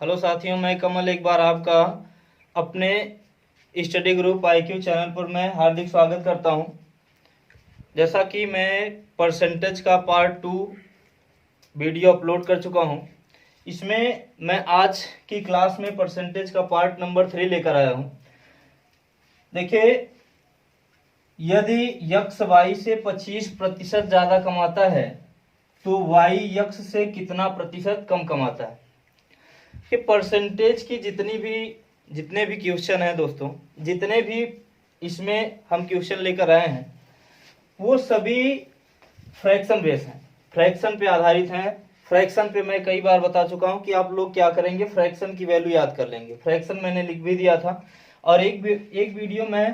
Hello साथियों, मैं कमल एक बार आपका अपने स्टडी ग्रुप आईक्यू चैनल पर मैं हार्दिक स्वागत करता हूं। जैसा कि मैं परसेंटेज का पार्ट 2 वीडियो अपलोड कर चुका हूं, इसमें मैं आज की क्लास में परसेंटेज का पार्ट नंबर 3 लेकर आया हूं। देखिए, यदि यक्स वाई से 25% ज़्यादा कमाता है तो वाई यक्स से कितना प्रतिशत कम कमाता है। कि परसेंटेज की जितने भी क्वेश्चन हैं दोस्तों, जितने भी इसमें हम क्वेश्चन लेकर आए हैं वो सभी फ्रैक्शन बेस हैं, फ्रैक्शन पे आधारित हैं। फ्रैक्शन पे मैं कई बार बता चुका हूं कि आप लोग क्या करेंगे, फ्रैक्शन की वैल्यू याद कर लेंगे। फ्रैक्शन मैंने लिख भी दिया था और एक वीडियो मैं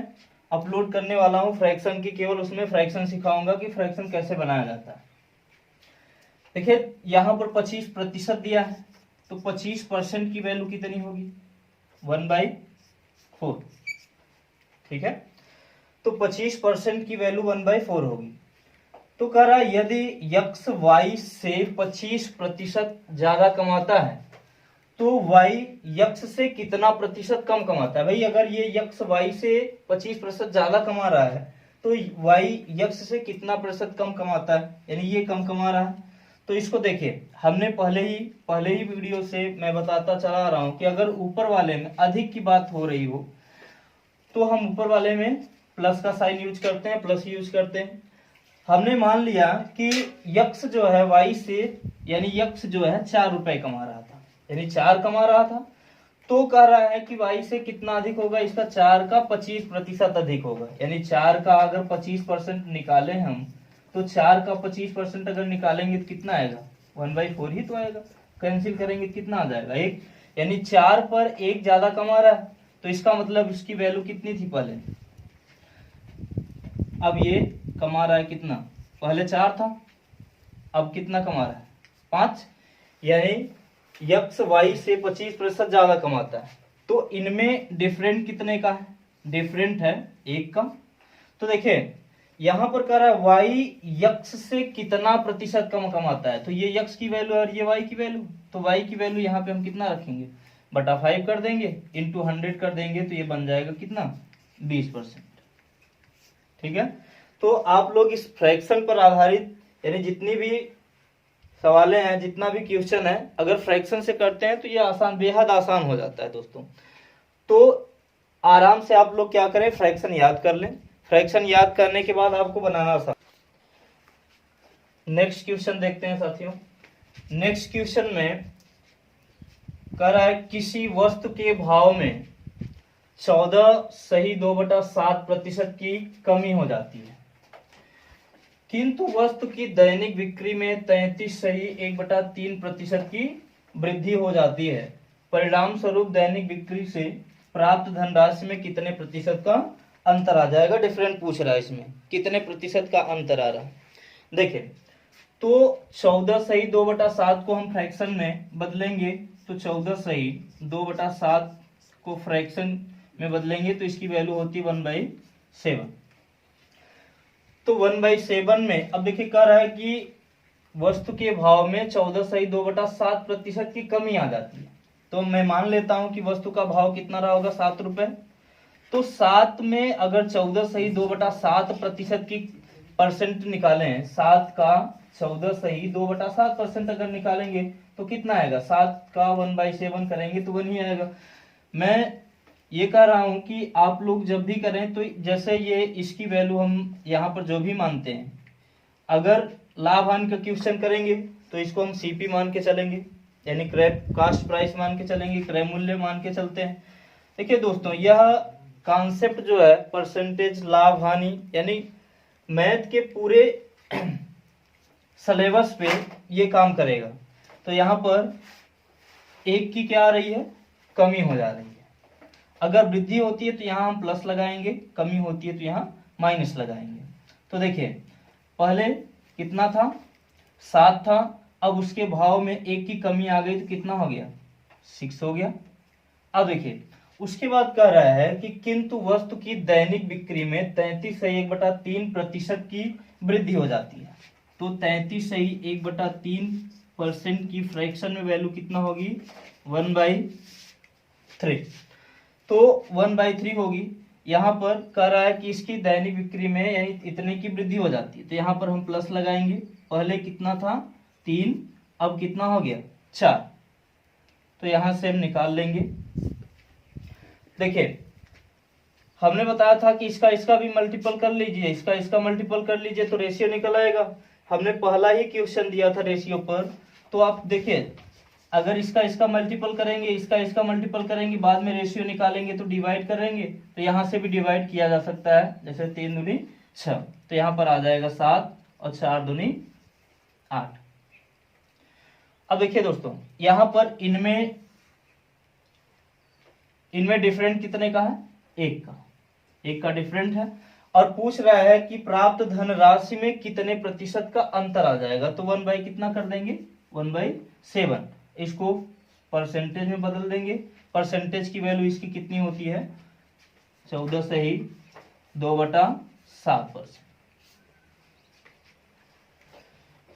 अपलोड करने वाला हूं फ्रैक्शन की, केवल उसमें फ्रैक्शन सिखाऊंगा कि फ्रैक्शन कैसे बनाया जाता है। देखिए, यहां पर 25% दिया है तो 25% की वैल्यू कितनी होगी, 1/4। ठीक है, तो 25% की वैल्यू 1/4 होगी। तो कह रहा है यदि यक्स वाई से 25% ज्यादा कमाता है तो वाई यक्स से कितना प्रतिशत कम कमाता है। भाई, अगर ये यक्स वाई से 25% ज्यादा कमा रहा है तो वाई यक्स से कितना प्रतिशत कम कमाता है, यानी ये कम कमा रहा है। तो इसको देखिए, हमने पहले ही वीडियो से मैं बताता चला रहा हूं कि अगर ऊपर वाले में अधिक की बात हो रही हो तो हम ऊपर वाले में प्लस का साइन यूज करते हैं, प्लस यूज करते हैं। हमने मान लिया कि यक्स जो है वाई से, यानी यक्स जो है 4 रुपए कमा रहा था, यानी 4 कमा रहा था, तो कह रहा है कि वाई से कितना अधिक होगा, इसका 4 का 25% अधिक होगा। यानी 4 का अगर 25% निकाले हम तो 4 का 25% अगर निकालेंगे तो कितना आएगा, 1/4 ही तो आएगा। कैंसिल करेंगे तो कितना आ जाएगा, 1। यानी 4 पर 1 ज्यादा कमा रहा है, तो इसका मतलब इसकी वैल्यू कितनी थी पहले। अब ये कमा रहा है कितना, पहले 4 था, अब कितना कमा रहा है, 5। यानी यक्स वाई से 25% ज्यादा कमाता है। तो इनमें डिफरेंट कितने का है, डिफरेंट है 1 का। तो देखिए, यहां पर कह रहा है वाई यक्स से कितना प्रतिशत कम कमाता है, तो ये यक्स की वैल्यू और ये वाई की वैल्यू। तो वाई की वैल्यू यहाँ पे हम कितना रखेंगे, बटा 5 कर देंगे, इंटू 100 कर देंगे, तो ये बन जाएगा कितना, 20%। ठीक है, तो आप लोग इस फ्रैक्शन पर आधारित, यानी जितनी भी सवालें हैं, जितना भी क्वेश्चन है, अगर फ्रैक्शन से करते हैं तो ये आसान, बेहद आसान हो जाता है दोस्तों। तो आराम से आप लोग क्या करें, फ्रैक्शन याद कर लें। फ्रैक्शन याद करने के बाद आपको बनाना आसान। नेक्स्ट क्वेश्चन देखते हैं साथियों। नेक्स्ट क्वेश्चन में कह रहा है किसी वस्तु के भाव में 14 सही 2/7% की कमी हो जाती है, किंतु वस्तु की दैनिक बिक्री में 33 सही 1/3% की वृद्धि हो जाती है। परिणाम स्वरूप दैनिक बिक्री से प्राप्त धनराशि में कितने प्रतिशत का अंतर आ जाएगा। डिफरेंट पूछ रहा है, इसमें कितने प्रतिशत का अंतर आ रहा है। देखिए, तो 14 सही 2/7 को हम फ्रैक्शन में बदलेंगे, तो 14 सही 2/7 को फ्रैक्शन में बदलेंगे तो इसकी वैल्यू होती है 1/7। तो 1/7 में अब देखिए कह रहा है कि वस्तु के भाव में 14 सही 2/7% की कमी आ जाती है। तो मैं मान लेता हूं कि वस्तु का भाव कितना रहा होगा, 7 रुपए। तो 7 में अगर 14 सही 2/7% की परसेंट निकालें, 7 का 14 सही 2/7% अगर निकालेंगे तो कितना आएगा, 7 का 1/7 करेंगे तो 1 ही आएगा। मैं ये कह रहा हूं कि आप लोग जब भी करें तो जैसे ये इसकी वैल्यू हम यहाँ पर जो भी मानते हैं, अगर लाभ हानि का क्वेश्चन करेंगे तो इसको हम सीपी मान के चलेंगे, यानी क्रय कास्ट प्राइस मान के चलेंगे, क्रय मूल्य मान के चलते हैं। देखिए दोस्तों, यह कॉन्सेप्ट जो है परसेंटेज, लाभ हानि, यानी मैथ के पूरे सिलेबस पे ये काम करेगा। तो यहाँ पर 1 की क्या आ रही है, कमी हो जा रही है। अगर वृद्धि होती है तो यहाँ हम प्लस लगाएंगे, कमी होती है तो यहाँ माइनस लगाएंगे। तो देखिए, पहले कितना था, 7 था, अब उसके भाव में 1 की कमी आ गई तो कितना हो गया, 6 हो गया। अब देखिए, उसके बाद कह रहा है कि किंतु वस्तु की दैनिक बिक्री में 33 सही 1/3% की वृद्धि हो जाती है। तो 33 सही 1/3 परसेंट की फ्रैक्शन में वैल्यू कितना होगी 1/3। तो 1/3 होगी। यहाँ पर कह रहा है कि इसकी दैनिक बिक्री में यानी इतने की वृद्धि हो जाती है, तो यहाँ पर हम प्लस लगाएंगे। पहले कितना था 3, अब कितना हो गया 4, तो यहाँ से हम निकाल लेंगे। देखिए हमने बताया था कि इसका भी मल्टीपल कर लीजिए, इसका मल्टीपल कर लीजिए तो रेशियो निकल आएगा। हमने पहला ही क्वेश्चन दिया था रेशियो पर, तो आप देखिए अगर इसका मल्टीपल करेंगे, इसका मल्टीपल करेंगे, बाद में रेशियो निकालेंगे तो डिवाइड करेंगे, तो यहाँ से भी डिवाइड किया जा सकता है। जैसे 3 दूनी 6, तो यहाँ पर आ जाएगा 7 और 4 दूनी 8। अब देखिए दोस्तों यहाँ पर इनमें डिफरेंट कितने का है, 1 का डिफरेंट है, और पूछ रहा है कि प्राप्त धनराशि में कितने प्रतिशत का अंतर आ जाएगा। तो 1 बाई कितना कर देंगे 1/7। इसको परसेंटेज में बदल देंगे। परसेंटेज की वैल्यू इसकी कितनी होती है 14 से ही 2/7%।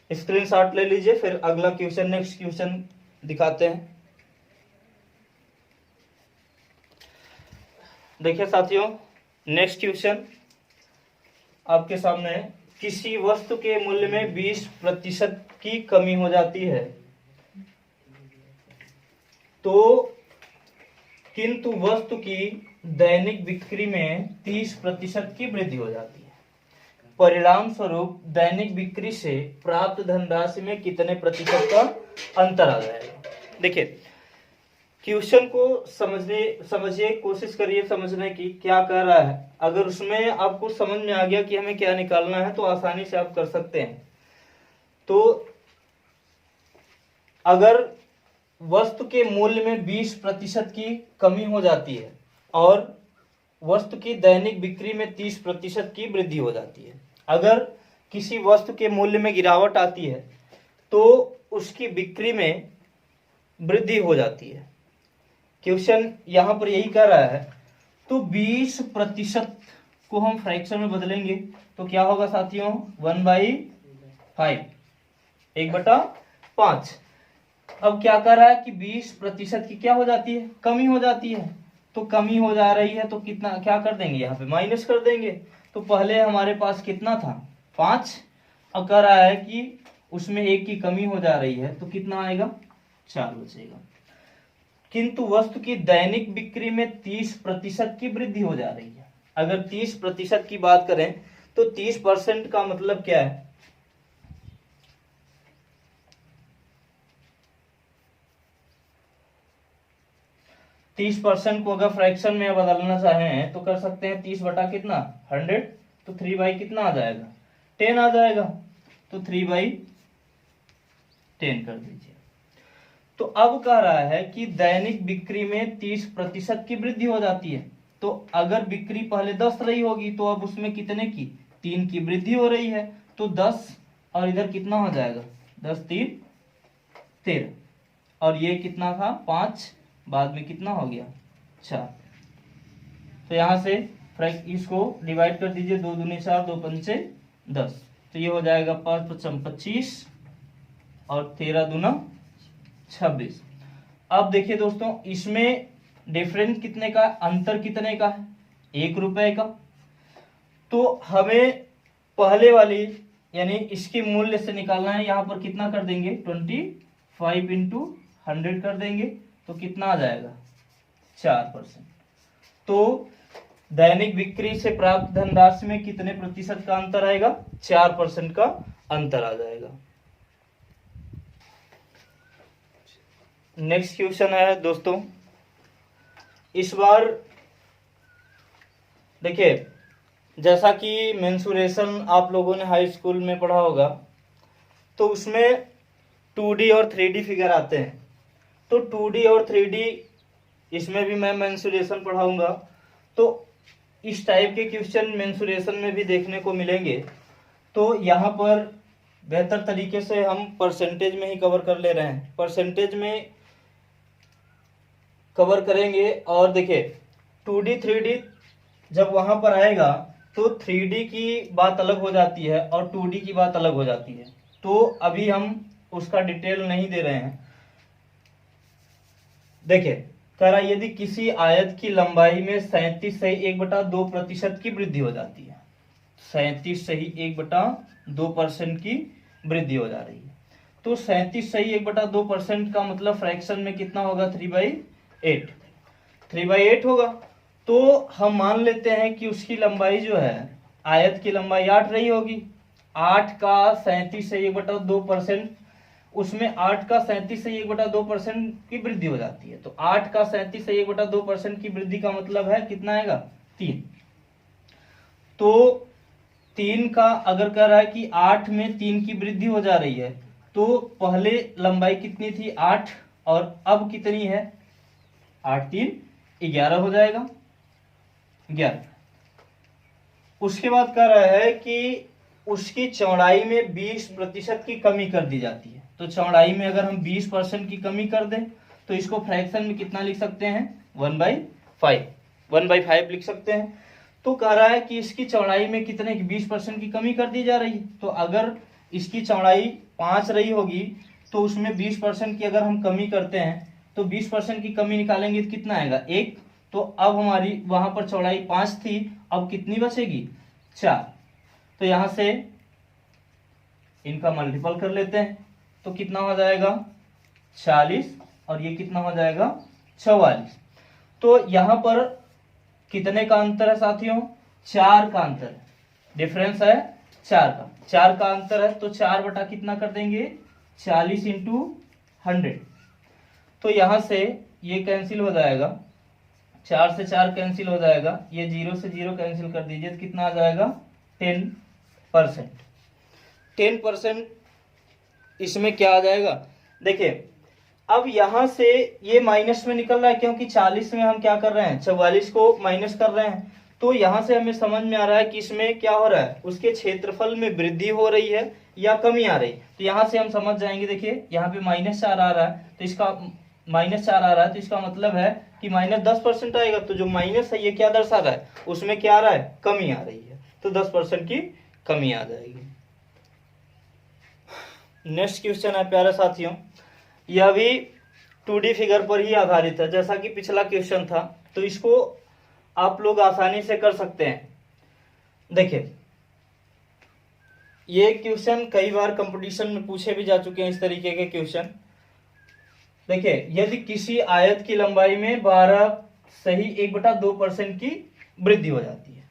स्क्रीनशॉट ले लीजिए, फिर अगला क्वेश्चन नेक्स्ट क्वेश्चन दिखाते हैं। देखिए साथियों नेक्स्ट क्वेश्चन आपके सामने है। किसी वस्तु के मूल्य में 20% की कमी हो जाती है तो किंतु वस्तु की दैनिक बिक्री में 30% की वृद्धि हो जाती है। परिणाम स्वरूप दैनिक बिक्री से प्राप्त धनराशि में कितने प्रतिशत का अंतर आ जाएगा। देखिए क्वेश्चन को समझिए, कोशिश करिए समझने की क्या कह रहा है। अगर उसमें आपको समझ में आ गया कि हमें क्या निकालना है तो आसानी से आप कर सकते हैं। तो अगर वस्तु के मूल्य में 20% की कमी हो जाती है और वस्तु की दैनिक बिक्री में 30% की वृद्धि हो जाती है, अगर किसी वस्तु के मूल्य में गिरावट आती है तो उसकी बिक्री में वृद्धि हो जाती है। क्वेश्चन यहां पर यही कह रहा है। तो 20% को हम फ्रैक्शन में बदलेंगे तो क्या होगा साथियों 1/5, 1/5। अब क्या कर रहा है कि 20% की क्या हो जाती है, कमी हो जाती है। तो कमी हो जा रही है तो कितना क्या कर देंगे, यहाँ पे माइनस कर देंगे। तो पहले हमारे पास कितना था 5, अब कह रहा है कि उसमें 1 की कमी हो जा रही है तो कितना आएगा 4 बचेगा। किंतु वस्तु की दैनिक बिक्री में 30% की वृद्धि हो जा रही है। अगर 30% की बात करें तो 30% का मतलब क्या है, तीस परसेंट को अगर फ्रैक्शन में बदलना चाहें तो कर सकते हैं 30 बटा कितना 100, तो 3 बाई कितना आ जाएगा 10 आ जाएगा, तो 3/10 कर दीजिए। तो अब कह रहा है कि दैनिक बिक्री में 30% की वृद्धि हो जाती है। तो अगर बिक्री पहले 10 रही होगी तो अब उसमें कितने की 3 की वृद्धि हो रही है, तो 10 और इधर कितना हो जाएगा 10 3 13, और ये कितना था 5, बाद में कितना हो गया 4। तो यहां से इसको डिवाइड कर दीजिए, 2 दूनी 4, 2 पंचे 10, तो ये हो जाएगा 5 पचम 25 और 13 दूना 26। अब देखिए दोस्तों इसमें डिफरेंस कितने का, अंतर कितने का है 1 रुपए का। तो हमें पहले वाली यानी इसके मूल्य से निकालना है। यहाँ पर कितना कर देंगे 25 इंटू 100 कर देंगे तो कितना आ जाएगा 4%। तो दैनिक बिक्री से प्राप्त धनराशि में कितने प्रतिशत का अंतर आएगा 4% का अंतर आ जाएगा। नेक्स्ट क्वेश्चन है दोस्तों, इस बार देखिए जैसा कि मेंसुरेशन आप लोगों ने हाई स्कूल में पढ़ा होगा तो उसमें 2D और 3D फिगर आते हैं। तो 2D और 3D इसमें भी मैं मेंसुरेशन पढ़ाऊंगा, तो इस टाइप के क्वेश्चन मेंसुरेशन में भी देखने को मिलेंगे। तो यहाँ पर बेहतर तरीके से हम परसेंटेज में ही कवर कर ले रहे हैं, परसेंटेज में कवर करेंगे। और देखिए 2D 3D जब वहां पर आएगा तो 3D की बात अलग हो जाती है और 2D की बात अलग हो जाती है। तो अभी हम उसका डिटेल नहीं दे रहे हैं। देखिए कह रहा यदि किसी आयत की लंबाई में 37.1/2% की वृद्धि हो जाती है, 37.1/2% की वृद्धि हो जा रही है, तो 37.1/2% का मतलब फ्रैक्शन में कितना होगा? 3/8, 3/8 होगा। तो हम मान लेते हैं कि उसकी लंबाई जो है, आयत की लंबाई 8 रही होगी। 8 का 37.1/2%, उसमें 8 का 37.1/2% की वृद्धि हो जाती है। तो 8 का 37.1/2% की वृद्धि का मतलब है कितना आएगा? 3। तो 3 का अगर कह रहा है कि 8 में 3 की वृद्धि हो जा रही है, तो पहले लंबाई कितनी थी? 8, और अब कितनी है? 8 3 11 हो जाएगा, 11। उसके बाद कह रहा है कि उसकी चौड़ाई में 20% की कमी कर दी जाती है। तो चौड़ाई में अगर हम 20% की कमी कर दें तो इसको फ्रैक्शन में कितना लिख सकते हैं? 1/5, 1/5 लिख सकते हैं। तो कह रहा है कि इसकी चौड़ाई में कितने की 20% की कमी कर दी जा रही है। तो अगर इसकी चौड़ाई 5 रही होगी तो उसमें 20% की अगर हम कमी करते हैं तो 20% की कमी निकालेंगे तो कितना आएगा? 1। तो अब हमारी वहां पर चौड़ाई 5 थी, अब कितनी बचेगी? 4। तो यहां से इनका मल्टीपल कर लेते हैं तो कितना हो जाएगा? 40, और ये कितना हो जाएगा? 44। तो यहां पर कितने का अंतर है साथियों? 4 का अंतर है, डिफरेंस है 4 का अंतर है। तो 4 बटा कितना कर देंगे? 40 इंटू 100। तो यहां से ये कैंसिल हो जाएगा, 4 से 4 कैंसिल हो जाएगा, ये 0 से 0 कैंसिल कर दीजिए तो कितना आ जाएगा? 10%। 10% इसमें क्या आ जाएगा? देखिए अब यहां से ये माइनस में निकल रहा है, क्योंकि 40 में हम क्या कर रहे हैं? 44 को माइनस कर रहे हैं। तो यहां से हमें समझ में आ रहा है कि इसमें क्या हो रहा है? उसके क्षेत्रफल में वृद्धि हो रही है या कमी आ रही है। तो यहां से हम समझ जाएंगे। देखिए यहाँ पे -4 आ रहा है, तो इसका -4 आ रहा है, तो इसका मतलब है कि -10% आएगा। तो जो माइनस है ये क्या दर्शा रहा है? उसमें क्या आ रहा है? कमी आ रही है। तो 10% की कमी आ जाएगी। नेक्स्ट क्वेश्चन है प्यारे साथियों, यह भी 2D फिगर पर ही आधारित है जैसा कि पिछला क्वेश्चन था। तो इसको आप लोग आसानी से कर सकते हैं। देखिए ये क्वेश्चन कई बार कंपटीशन में पूछे भी जा चुके हैं, इस तरीके के क्वेश्चन। देखिए यदि किसी आयत की लंबाई में 12.1/2% की वृद्धि हो जाती है,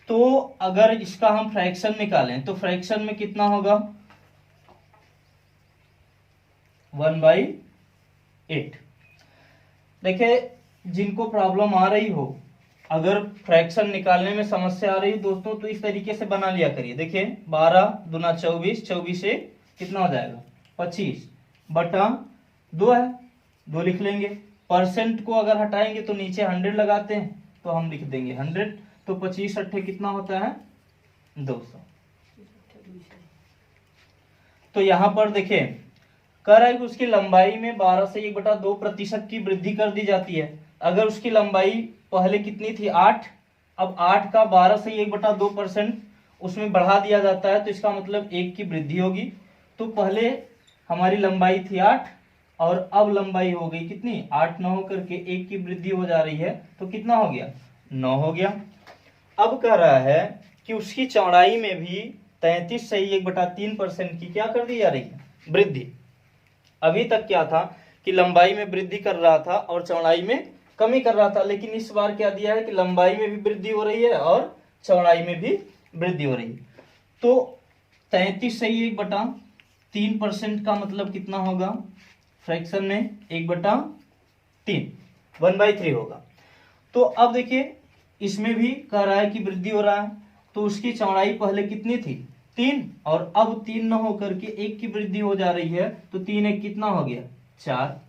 तो अगर इसका हम फ्रैक्शन निकालें तो फ्रैक्शन में कितना होगा? 1/8। देखिए जिनको प्रॉब्लम आ रही हो, अगर फ्रैक्शन निकालने में समस्या आ रही है दोस्तों, तो इस तरीके से बना लिया करिए। देखिए 12 दूना 24, 24 से कितना हो जाएगा? 25 बटा 2 है, 2 लिख लेंगे। परसेंट को अगर हटाएंगे तो नीचे 100 लगाते हैं, तो हम लिख देंगे 100। तो 25 अट्ठे कितना होता है? 200। तो यहां पर देखिए कह रहा है कि उसकी लंबाई में 12 से 1/2% की वृद्धि कर दी जाती है। अगर उसकी लंबाई पहले कितनी थी? 8, अब 8 का 12 से 1/2% उसमें बढ़ा दिया जाता है, तो इसका मतलब 1 की वृद्धि होगी। तो पहले हमारी लंबाई थी 8, और अब लंबाई हो गई कितनी? 8 9 होकर के 1 की वृद्धि हो जा रही है, तो कितना हो गया? 9 हो गया। अब कह रहा है कि उसकी चौड़ाई में भी 33.1/3% की क्या कर दी जा रही है? वृद्धि। अभी तक क्या था कि लंबाई में वृद्धि कर रहा था और चौड़ाई में कमी कर रहा था, लेकिन इस बार क्या दिया है कि लंबाई में भी वृद्धि हो रही है और चौड़ाई में भी वृद्धि हो रही है। तो 33.1/3% का मतलब कितना होगा? फ्रैक्शन में 1/3, 1/3 होगा। तो अब देखिए इसमें भी कह रहा है कि वृद्धि हो रहा है। तो उसकी चौड़ाई पहले कितनी थी? 3, और अब 3 न होकर के 1 की वृद्धि हो जा रही है, तो 3 1 कितना हो गया? 4।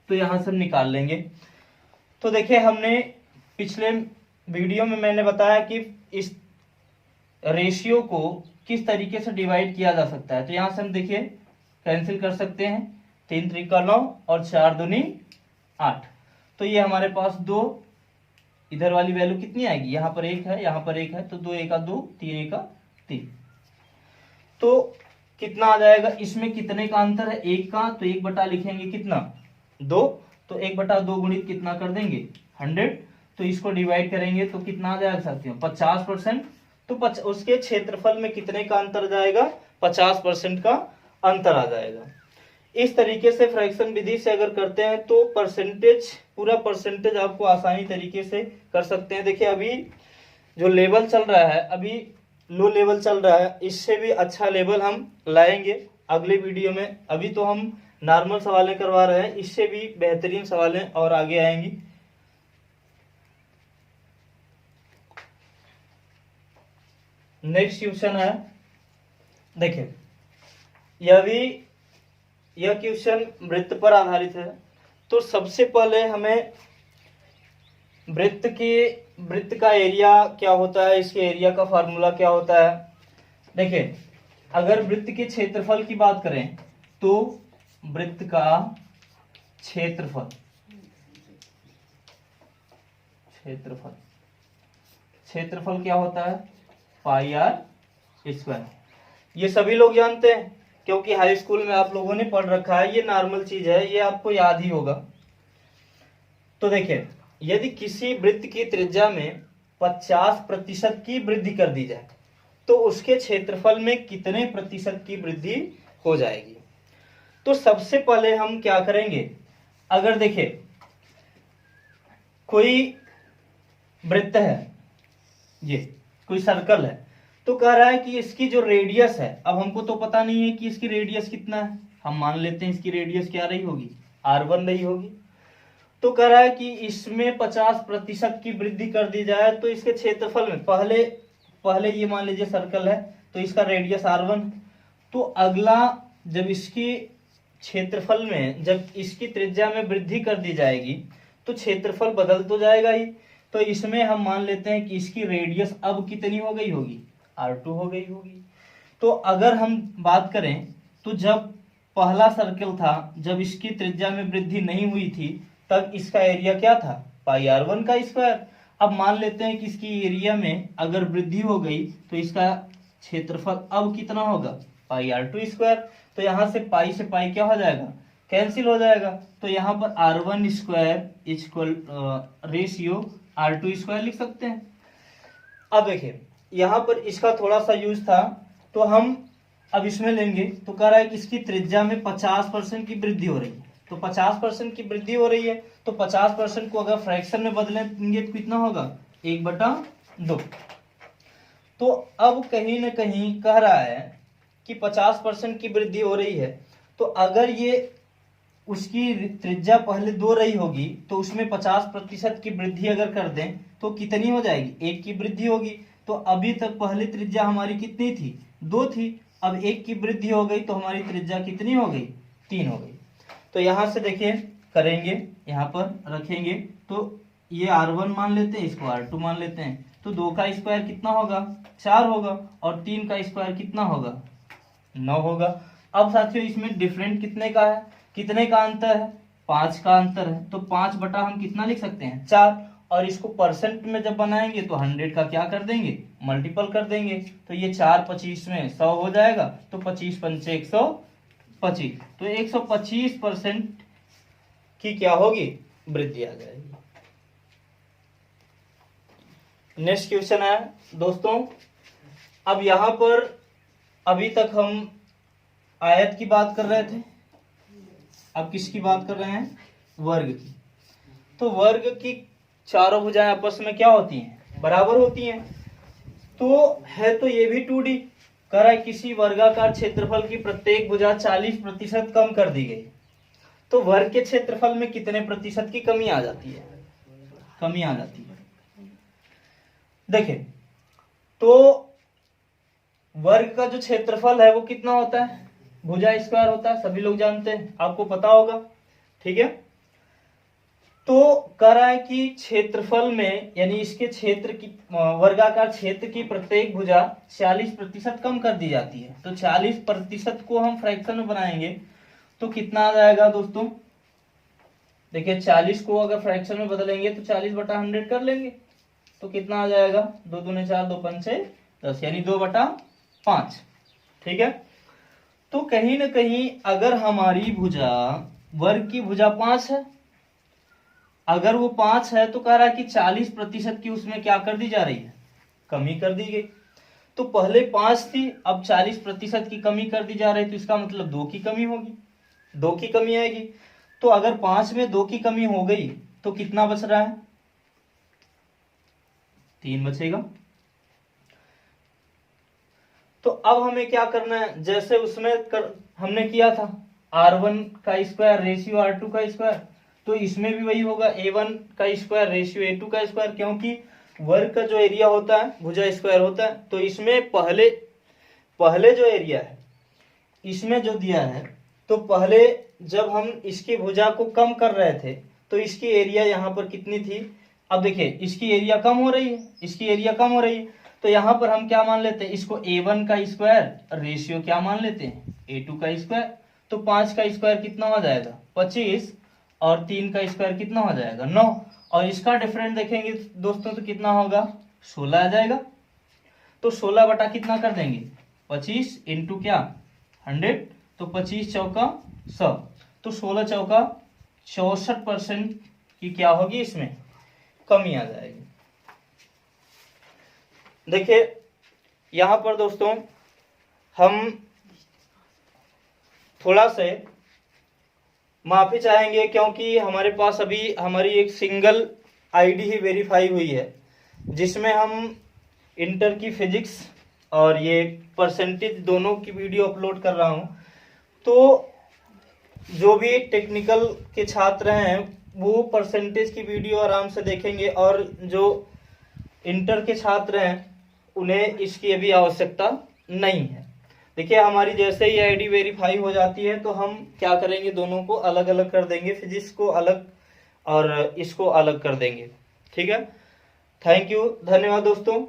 तो यहां से हम निकाल लेंगे। तो देखिए हमने पिछले वीडियो में मैंने बताया कि इस रेशियो को किस तरीके से डिवाइड किया जा सकता है। तो यहां से हम देखिए कैंसिल कर सकते हैं, 3 3 का 9 और 4 दूनी 8। तो ये हमारे पास 2, इधर वाली वैल्यू कितनी आएगी? यहाँ पर 1 है, यहाँ पर 1 है, तो 2 1 2, 3 1 3। तो कितना आ जाएगा, इसमें कितने का अंतर है, 1 का, तो 1 बटा लिखेंगे कितना 2, तो 1 बटा 2 गुणित कितना कर देंगे 100, तो इसको डिवाइड करेंगे तो कितना आ जाएगा साथियों 50%, तो उसके क्षेत्रफल में कितने का अंतर जाएगा 50% का अंतर आ जाएगा। इस तरीके से फ्रैक्शन विधि से अगर करते हैं तो परसेंटेज, पूरा परसेंटेज आपको आसानी तरीके से कर सकते हैं। देखिए अभी जो लेवल चल रहा है, अभी लो लेवल चल रहा है, इससे भी अच्छा लेवल हम लाएंगे अगले वीडियो में। अभी तो हम नॉर्मल सवालें करवा रहे हैं, इससे भी बेहतरीन सवालें और आगे आएंगी। नेक्स्ट क्वेश्चन है, देखिए यह क्वेश्चन वृत्त पर आधारित है। तो सबसे पहले हमें वृत्त का एरिया क्या होता है, इसके एरिया का फार्मूला क्या होता है। देखिए अगर वृत्त के क्षेत्रफल की बात करें तो वृत्त का क्षेत्रफल क्या होता है पाई आर स्क्वायर। ये सभी लोग जानते हैं क्योंकि हाई स्कूल में आप लोगों ने पढ़ रखा है, ये नॉर्मल चीज है, ये आपको याद ही होगा। तो देखिए यदि किसी वृत्त की त्रिज्या में 50% की वृद्धि कर दी जाए तो उसके क्षेत्रफल में कितने प्रतिशत की वृद्धि हो जाएगी। तो सबसे पहले हम क्या करेंगे, अगर देखिए कोई वृत्त है, ये कोई सर्कल है, तो कह रहा है कि इसकी जो रेडियस है, अब हमको तो पता नहीं है कि इसकी रेडियस कितना है, हम मान लेते हैं इसकी रेडियस क्या रही होगी r1 रही होगी। तो कह रहा है कि इसमें 50% की वृद्धि कर दी जाए तो इसके क्षेत्रफल में, पहले ये मान लीजिए सर्कल है तो इसका रेडियस r1, तो अगला जब इसकी क्षेत्रफल में, जब इसकी त्रिज्या में वृद्धि कर दी जाएगी तो क्षेत्रफल बदल तो जाएगा ही। तो इसमें हम मान लेते हैं कि इसकी रेडियस अब कितनी हो गई होगी r2 हो गई होगी। तो अगर हम बात करें तो जब पहला सर्कल था, जब इसकी त्रिज्या में वृद्धि नहीं हुई थी, तब इसका एरिया क्या था पाई r1 का स्क्वायर। अब मान लेते हैं कि इसकी एरिया में अगर वृद्धि हो गई तो इसका क्षेत्रफल अब कितना होगा पाई r2 स्क्वायर। तो यहां से पाई क्या हो जाएगा कैंसिल हो जाएगा, तो यहाँ पर r1 square equal ratio r2 square लिख सकते हैं। अब देखिए यहाँ पर इसका थोड़ा सा यूज था, तो हम अब इसमें लेंगे तो कह रहा है कि इसकी त्रिज्या में 50% की वृद्धि हो रही है। तो 50% की वृद्धि हो रही है तो 50% को अगर फ्रैक्शन में बदलेंगे तो कितना होगा 1/2। तो अब कहीं ना कहीं कह रहा है कि 50% की वृद्धि हो रही है, तो अगर ये उसकी त्रिज्या पहले 2 रही होगी तो उसमें 50% की वृद्धि अगर कर दें तो कितनी हो जाएगी 1 की वृद्धि होगी। तो अभी तक पहली त्रिज्या हमारी कितनी थी 2 थी, अब 1 की वृद्धि हो गई तो हमारी त्रिज्या कितनी हो गई 3 हो गई। तो यहां से देखिए करेंगे, यहाँ पर रखेंगे तो ये r1 मान लेते हैं, इसको r2 मान लेते हैं, तो 2 का स्क्वायर कितना होगा 4 होगा और 3 का स्क्वायर कितना होगा 9 होगा। अब साथियों इसमें डिफरेंट कितने का है, कितने का अंतर है 5 का अंतर है, तो 5 बटा हम कितना लिख सकते हैं 4, और इसको परसेंट में जब बनाएंगे तो 100 का क्या कर देंगे मल्टीपल कर देंगे, तो ये 4 25 में 100 हो जाएगा, तो 25 पंचे 125, तो 125% की क्या होगी वृद्धि आ जाएगी। नेक्स्ट क्वेश्चन है दोस्तों, अब यहां पर अभी तक हम आयत की बात कर रहे थे, अब किसकी बात कर रहे हैं वर्ग की। तो वर्ग की चारों भुजाएं आपस में क्या होती हैं बराबर होती हैं। तो है तो ये भी 2D, कह रहा है किसी वर्गाकार क्षेत्रफल की प्रत्येक भुजा 40% कम कर दी गई, तो वर्ग के क्षेत्रफल में कितने प्रतिशत की कमी आ जाती है देखिए तो वर्ग का जो क्षेत्रफल है वो कितना होता है भुजा स्क्वायर होता है, सभी लोग जानते हैं, आपको पता होगा, ठीक है। तो कह रहा है कि क्षेत्रफल में यानी इसके क्षेत्र की वर्गाकार क्षेत्र की प्रत्येक भुजा 40% कम कर दी जाती है। तो 40% को हम फ्रैक्शन में बनाएंगे तो कितना आ जाएगा दोस्तों, देखिए 40 को अगर फ्रैक्शन में बदलेंगे तो 40/100 कर लेंगे तो कितना आ जाएगा 2 दूने 4 2 पंचे 10 यानी 2/5, ठीक है। तो कहीं ना कहीं अगर हमारी भुजा वर्ग की भुजा 5 है, अगर वो 5 है तो कह रहा है कि 40% की उसमें क्या कर दी जा रही है, कमी कर दी गई। तो पहले 5 थी, अब 40% की कमी कर दी जा रही है, तो इसका मतलब 2 की कमी होगी, 2 की कमी आएगी। तो अगर 5 में 2 की कमी हो गई तो कितना बच रहा है, 3 बचेगा। तो अब हमें क्या करना है, जैसे उसमें हमने किया था R1 का स्क्वायर रेशियो R2 का स्क्वायर, तो इसमें भी वही होगा A1 का स्क्वायर रेशियो A2 का स्क्वायर, क्योंकि वर्ग का जो एरिया होता है भुजा स्क्वायर होता है। तो इसमें पहले जो एरिया है इसमें जो दिया है, तो पहले जब हम इसकी भुजा को कम कर रहे थे तो इसकी एरिया यहाँ पर कितनी थी, अब देखिए इसकी एरिया कम हो रही है, इसकी एरिया कम हो रही है, तो यहाँ पर हम क्या मान लेते हैं, इसको A1 का स्क्वायर रेशियो क्या मान लेते हैं, A2 का स्क्वायर। तो 5 का स्क्वायर कितना हो जाएगा 25, और 3 का स्क्वायर कितना हो जाएगा 9, और इसका डिफरेंस देखेंगे दोस्तों तो कितना होगा 16 आ जाएगा। तो 16 बटा कितना कर देंगे 25 इंटू क्या 100, तो 25 चौका 100, तो 16 चौका 64% की क्या होगी इसमें कमी आ जाएगी। देखिए यहां पर दोस्तों हम थोड़ा से माफी चाहेंगे, क्योंकि हमारे पास अभी हमारी एक सिंगल आईडी ही वेरीफाई हुई है, जिसमें हम इंटर की फिजिक्स और ये परसेंटेज दोनों की वीडियो अपलोड कर रहा हूं। तो जो भी टेक्निकल के छात्र हैं वो परसेंटेज की वीडियो आराम से देखेंगे, और जो इंटर के छात्र हैं उन्हें इसकी अभी आवश्यकता नहीं है। देखिए हमारी जैसे ही आईडी वेरीफाई हो जाती है तो हम क्या करेंगे, दोनों को अलग अलग कर देंगे, फिजिक्स को अलग और इसको अलग कर देंगे। ठीक है, थैंक यू, धन्यवाद दोस्तों।